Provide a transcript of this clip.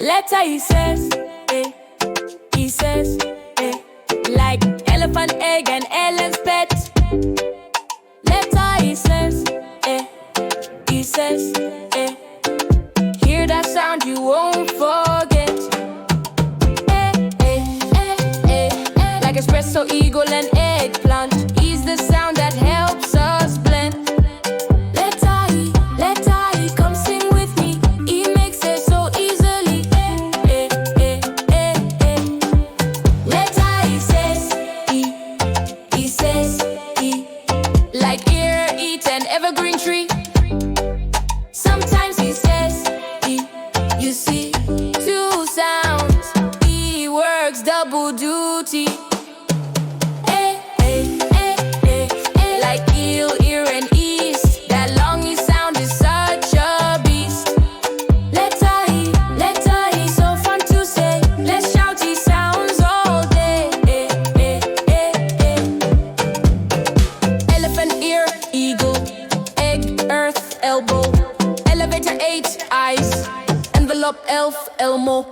Letter he says, eh. He says, eh. Like elephant, egg, and Ellen's pet. Letter he says, eh. He says, eh. Hear that sound you won't forget. Eh, eh, eh, eh. Like espresso, eagle, and eggplant. He's the sound that helps us blend. Letter he, come sing with me. He makes it so easily. Eh, eh, eh, eh, eh. Letter he says, he says, he. Like ear, eat, and evergreen tree. Sometimes he says, he. You see, two sounds. He works double duty. Like eel, ear, and east. That long e sound is such a beast. Letter he, so fun to say. Let's shout he sounds all day. Elephant ear, eagle, egg, earth, elbow. Elevator, 8 eyes. Envelope, elf, Elmo.